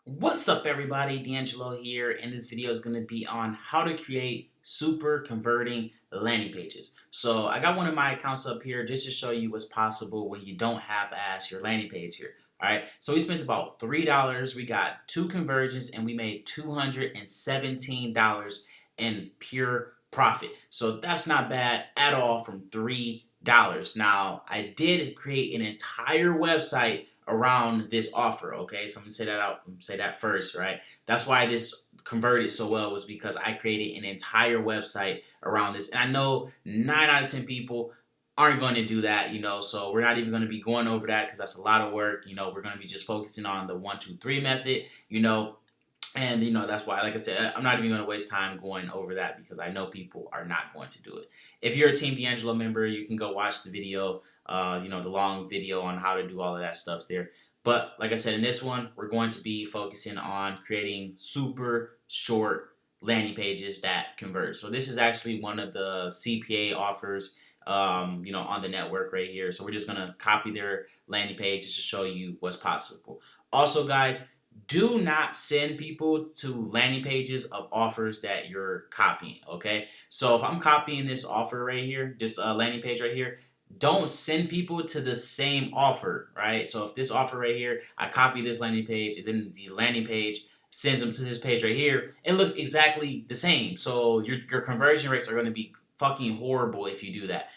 What's up everybody, D'Angelo here, and this video is going to be on how to create super converting landing pages. So I got one of my accounts up here just to show you what's possible when you don't half-ass your landing page here. Alright, so we spent about $3, we got 2 conversions, and we made $217 in pure profit. So that's not bad at all from $3. Now, I did create an entire website around this offer. Okay, so I'm gonna say that out, say that first, right? That's why this converted so well, was because I created an entire website around this, and I know 9 out of 10 people aren't going to do that, so we're not even going to be going over that because that's a lot of work. We're going to be just focusing on the 1 2 3 method, and that's why, like I said, I'm not even going to waste time going over that because I know people are not going to do it. If you're a Team D'Angelo member, you can go watch the video, the long video on how to do all of that stuff there. But like I said, in this one, we're going to be focusing on creating super short landing pages that convert. So this is actually one of the CPA offers, on the network right here. So we're just gonna copy their landing page just to show you what's possible. Also, guys, do not send people to landing pages of offers that you're copying. Okay, so if I'm copying this offer right here, this landing page right here, don't send people to the same offer, right? So if this offer right here, I copy this landing page, and then the landing page sends them to this page right here, it looks exactly the same. So your conversion rates are going to be fucking horrible if you do that.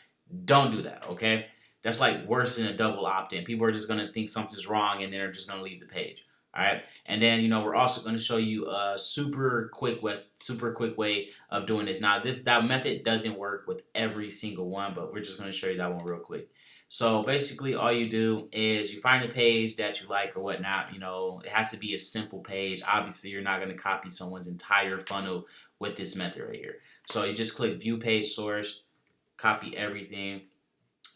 Don't do that, okay? That's like worse than a double opt-in. People are just gonna think something's wrong and they're just gonna leave the page. All right, and then we're also going to show you a super quick way of doing this. Now, that method doesn't work with every single one, but we're just going to show you that one real quick. So basically, all you do is you find a page that you like or whatnot. It has to be a simple page. Obviously, you're not going to copy someone's entire funnel with this method right here. So you just click View Page Source, copy everything.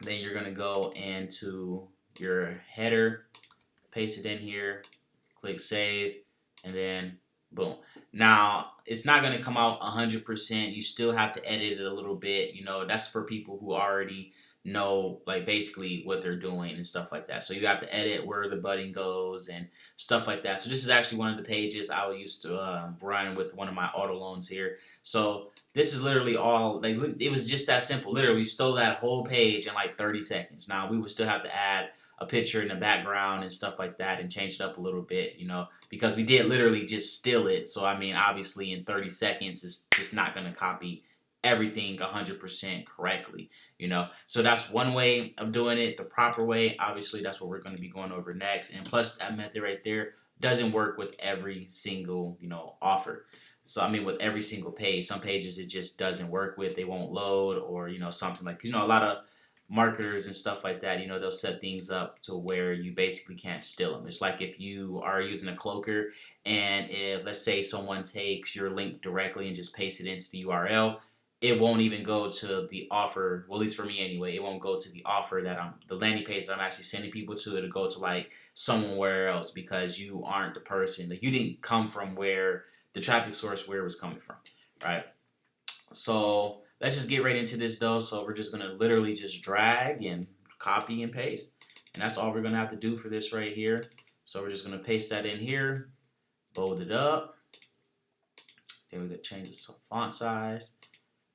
Then you're going to go into your header, paste it in here, click save, and then boom. Now, it's not going to come out 100%. You still have to edit it a little bit. That's for people who already know, like, basically what they're doing and stuff like that. So you have to edit where the button goes and stuff like that. So this is actually one of the pages I used to run with one of my auto loans here. So this is literally all, like, it was just that simple. Literally, we stole that whole page in like 30 seconds. Now, we would still have to add a picture in the background and stuff like that and change it up a little bit, because we did literally just steal it. So, I mean, obviously in 30 seconds, it's just not going to copy everything 100% correctly. So that's one way of doing it. The proper way, obviously, that's what we're going to be going over next. And plus, that method right there doesn't work with every single, offer. So, I mean, with every single page, some pages it just doesn't work with, they won't load, or, something like, a lot of marketers and stuff like that, they'll set things up to where you basically can't steal them. It's like if you are using a cloaker, and if, let's say, someone takes your link directly and just pastes it into the URL, it won't even go to the offer. Well, at least for me anyway, it won't go to the offer the landing page that I'm actually sending people to. It'll go to like somewhere else because you aren't the person. Like, you didn't come from where the traffic source where it was coming from, right? So let's just get right into this though. So we're just gonna literally just drag and copy and paste. And that's all we're gonna have to do for this right here. So we're just gonna paste that in here, bold it up. Then we could change the font size.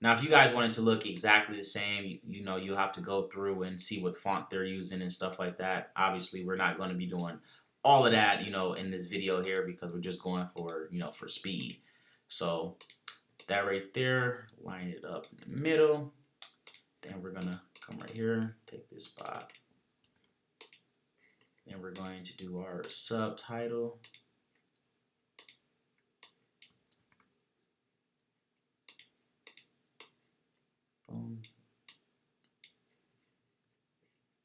Now, if you guys wanted to look exactly the same, you'll have to go through and see what font they're using and stuff like that. Obviously, we're not going to be doing all of that, in this video here because we're just going for, for speed. So that right there, line it up in the middle. Then we're gonna come right here, take this spot. Then we're going to do our subtitle. Boom.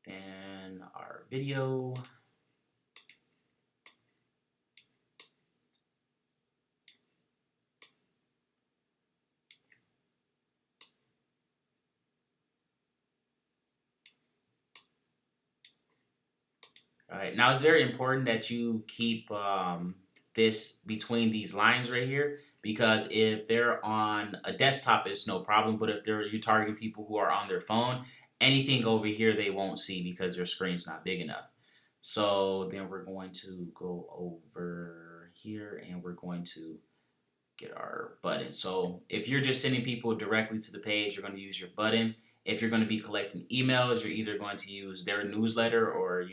Then our video. All right, now it's very important that you keep this between these lines right here, because if they're on a desktop, it's no problem. But if you're targeting people who are on their phone, anything over here they won't see because their screen's not big enough. So then we're going to go over here, and we're going to get our button. So if you're just sending people directly to the page, you're going to use your button. If you're going to be collecting emails, you're either going to use their newsletter or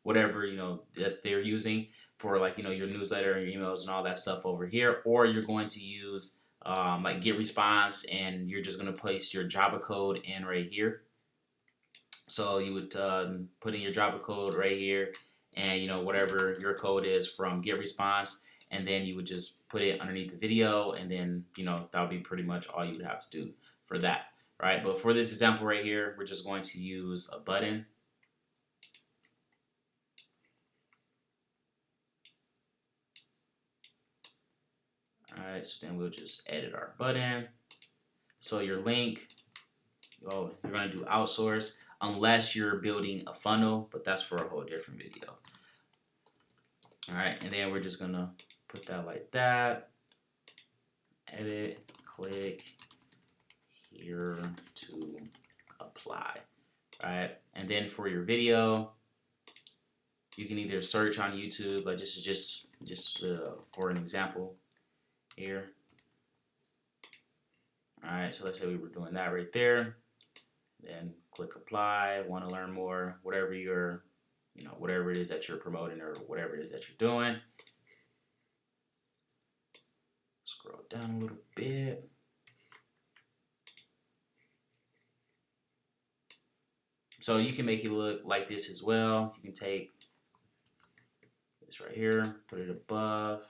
whatever that they're using for your newsletter and your emails and all that stuff over here, or you're going to use like Get Response, and you're just going to place your Java code in right here. So you would put in your Java code right here, and whatever your code is from Get Response, and then you would just put it underneath the video, and then that would be pretty much all you would have to do for that, right? But for this example right here, we're just going to use a button. Alright, so then we'll just edit our button. So your link, you're going to do outsource unless you're building a funnel, but that's for a whole different video. Alright, and then we're just going to put that like that. Edit, click here to apply. Right, and then for your video, you can either search on YouTube, like this is just for an example here. Alright, so let's say we were doing that right there. Then click apply, want to learn more, whatever you're, whatever it is that you're promoting or whatever it is that you're doing. Scroll down a little bit. So you can make it look like this as well. You can take this right here, put it above.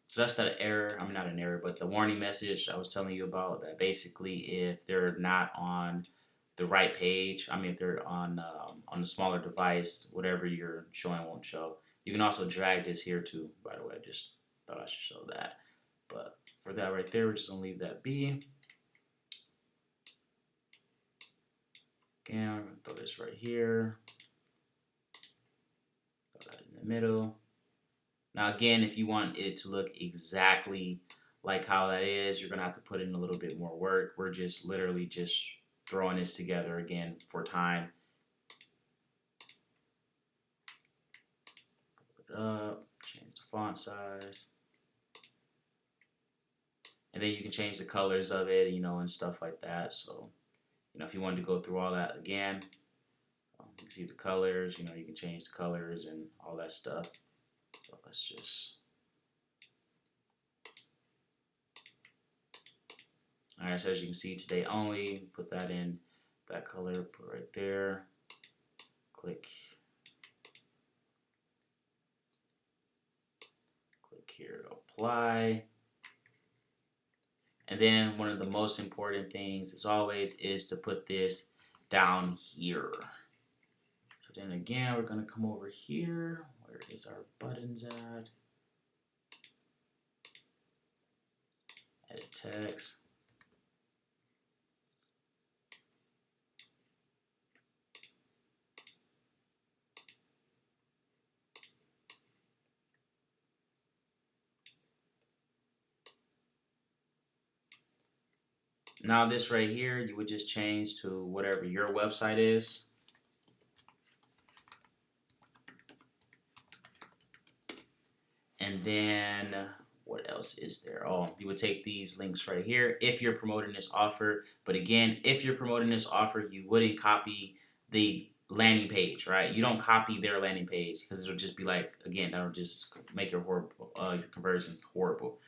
So that's that error, I mean not an error, but the warning message I was telling you about, that basically if they're not on the right page, I mean if they're on the smaller device, whatever you're showing won't show. You can also drag this here too, by the way, I just thought I should show that. But for that right there, we're just gonna leave that be. Again, I'm gonna throw this right here. Throw that in the middle. Now again, if you want it to look exactly like how that is, you're going to have to put in a little bit more work. We're just literally just throwing this together again for time. Put it up, change the font size. And then you can change the colors of it, and stuff like that. So, if you wanted to go through all that again, you can see the colors, you can change the colors and all that stuff. So let's just, alright, so as you can see, today only, put that in that color, put right there, click here to apply. And then one of the most important things, as always, is to put this down here. So then again, we're going to come over here. Where is our buttons at? Edit text. Now this right here, you would just change to whatever your website is. And then what else is there? Oh, you would take these links right here if you're promoting this offer. But again, if you're promoting this offer, you wouldn't copy the landing page, right? You don't copy their landing page because it'll just be like, again, that'll just make your your conversions horrible.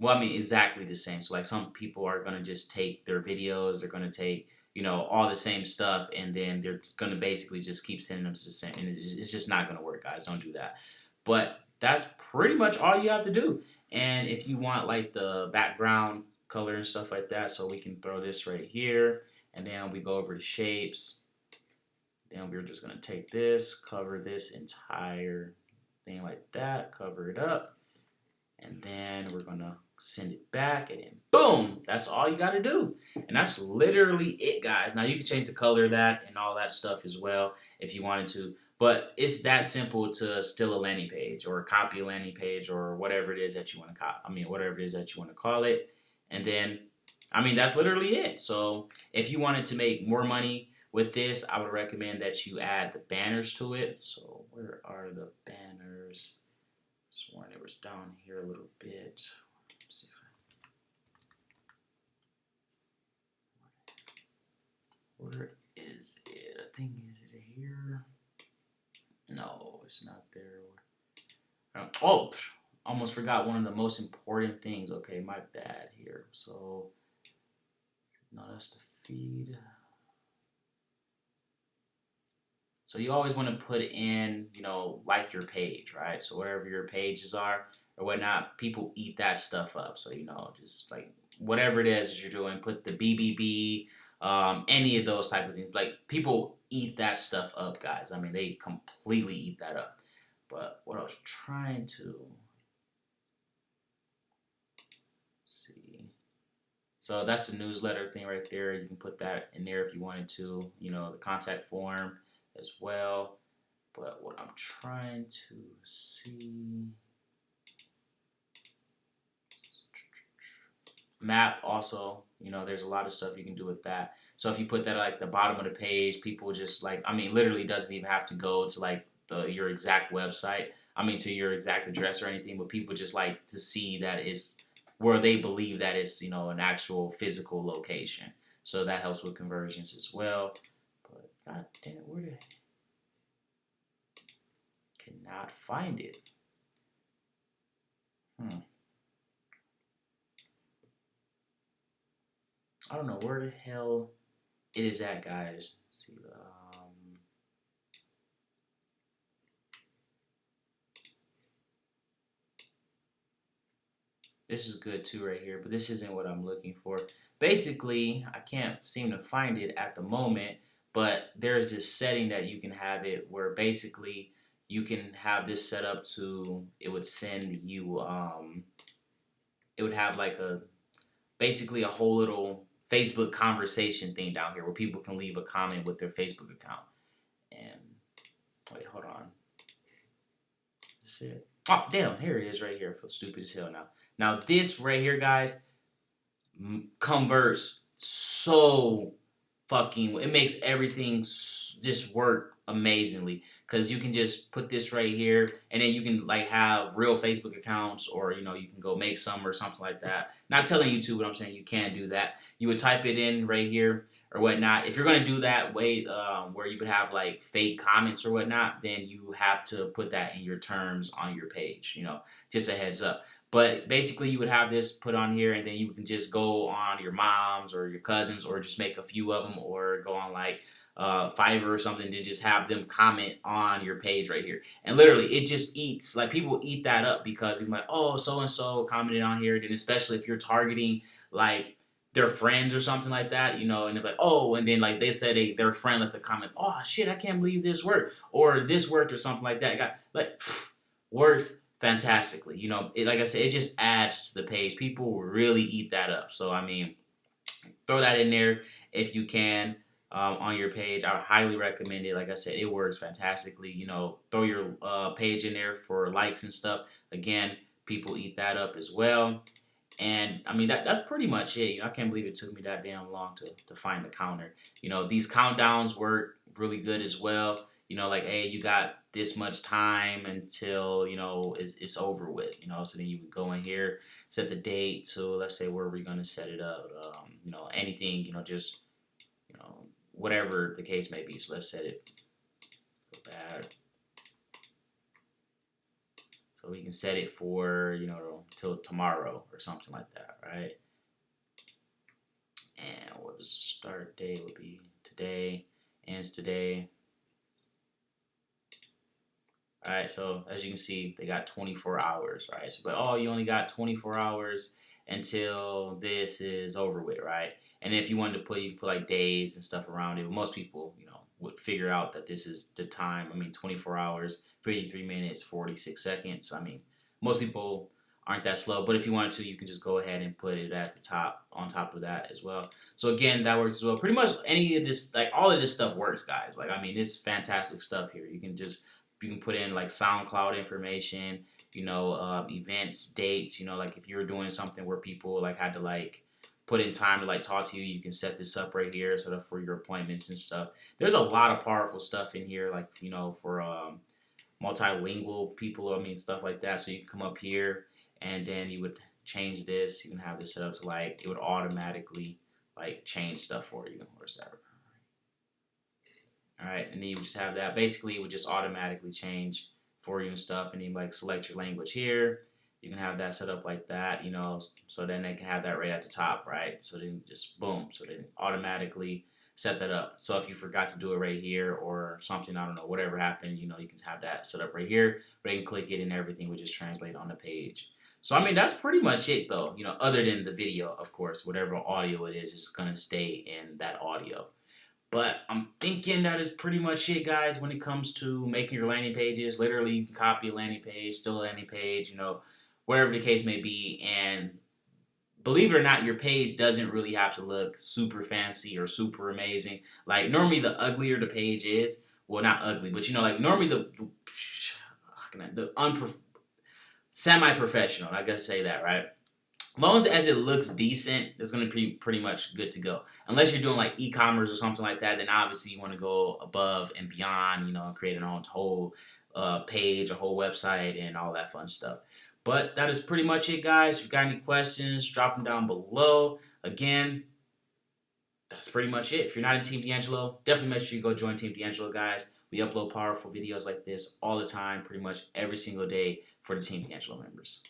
Well, I mean, exactly the same. So like some people are going to just take their videos, they're going to take, all the same stuff, and then they're going to basically just keep sending them to the same, and it's just not going to work, guys. Don't do that. But that's pretty much all you have to do. And if you want like the background color and stuff like that, so we can throw this right here, and then we go over to shapes. Then we're just going to take this, cover this entire thing like that, cover it up, and then we're going to send it back, and then boom, that's all you got to do. And that's literally it, guys. Now you can change the color of that and all that stuff as well if you wanted to, But it's that simple to steal a landing page or copy a landing page or whatever it is that you want to whatever it is that you want to call it. And then, that's literally it. So if you wanted to make more money with this, I would recommend that you add the banners to it. So where are the banners? Sworn it was down here a little bit. Let's see if where is it? I think is it here? No, it's not there. Oh, almost forgot one of the most important things. Okay, my bad here. So, no, that's the feed. So you always want to put in, like your page, right? So wherever your pages are or whatnot, people eat that stuff up. So, just like whatever it is you're doing, put the BBB, any of those type of things. Like people eat that stuff up, guys. They completely eat that up. But what I was trying to see. So that's the newsletter thing right there. You can put that in there if you wanted to, the contact form as well. But what I'm trying to see, map also, there's a lot of stuff you can do with that. So if you put that at like the bottom of the page, people just like, literally doesn't even have to go to like your exact website. To your exact address or anything, but people just like to see that it's where they believe that it's, an actual physical location. So that helps with conversions as well. But god damn it, where the cannot find it. I don't know where the hell it is at, guys. Let's see, this is good too right here, but this isn't what I'm looking for. Basically, I can't seem to find it at the moment, but there's this setting that you can have it where basically you can have this set up to, it would send you, it would have like basically a whole little Facebook conversation thing down here where people can leave a comment with their Facebook account. And wait, hold on. Is it? Oh, damn, here it is right here. I feel stupid as hell now. Now this right here, guys, converts so fucking, it makes everything just work amazingly, because you can just put this right here and then you can like have real Facebook accounts, or you can go make some or something like that. Not telling you to, but I'm saying you can do that. You would type it in right here or whatnot. If you're going to do that way, where you would have like fake comments or whatnot, then you have to put that in your terms on your page, just a heads up. But basically, you would have this put on here, and then you can just go on your mom's or your cousins, or just make a few of them, or go on like Fiverr or something, to just have them comment on your page right here. And literally, it just eats, like people eat that up, because you're like, oh, so and so commented on here. Then especially if you're targeting like their friends or something like that, and they're like, oh, and then like they said their friend left a comment, oh shit, I can't believe this worked, or this worked, or something like that. It got like works fantastically. Like I said, it just adds to the page. People will really eat that up. So throw that in there if you can, on your page. I highly recommend it. Like I said, it works fantastically. Throw your page in there for likes and stuff. Again, people eat that up as well. And that's pretty much it. I can't believe it took me that damn long to find the counter. These countdowns work really good as well. Like, hey, you got this much time until it's over with. So then you would go in here, set the date. So let's say where we're gonna set it up. Anything. Just whatever the case may be. So let's set it. Let's go back. So we can set it for, till tomorrow or something like that, right? And what does the start date would be? Today, ends today. Alright, so as you can see, they got 24 hours, right? So, but you only got 24 hours until this is over with, right? And if you wanted to put, you can put like days and stuff around it. But most people, would figure out that this is the time. 24 hours, 53 minutes, 46 seconds. Most people aren't that slow. But if you wanted to, you can just go ahead and put it at the top on top of that as well. So again, that works as well. Pretty much any of this, like all of this stuff works, guys. Like I mean, it's fantastic stuff here. You can put in like SoundCloud information, events, dates. Like if you're doing something where people like had to like put in time to like talk to you, you can set this up right here, set up for your appointments and stuff. There's a lot of powerful stuff in here, like for multilingual people. I mean, stuff like that. So you can come up here and then you would change this. You can have this set up to like it would automatically like change stuff for you. Where's that? All right, and then you would just have that. Basically, it would just automatically change for you and stuff. And then like select your language here. You can have that set up like that, so then they can have that right at the top, right? So then just boom, so then automatically set that up. So if you forgot to do it right here or something, I don't know, whatever happened, you can have that set up right here. But they can click it and everything would just translate on the page. So I mean that's pretty much it though. Other than the video, of course, whatever audio it is gonna stay in that audio. But I'm thinking that is pretty much it, guys, when it comes to making your landing pages. Literally, you can copy a landing page, still a landing page, whatever the case may be. And believe it or not, your page doesn't really have to look super fancy or super amazing. Like, normally, the uglier the page is, well, not ugly, but, like, normally the semi-professional, I gotta say that, right? As long as it looks decent, it's going to be pretty much good to go. Unless you're doing like e-commerce or something like that, then obviously you want to go above and beyond, and create an whole page, a whole website, and all that fun stuff. But that is pretty much it, guys. If you got any questions, drop them down below. Again, that's pretty much it. If you're not in Team D'Angelo, definitely make sure you go join Team D'Angelo, guys. We upload powerful videos like this all the time, pretty much every single day for the Team D'Angelo members.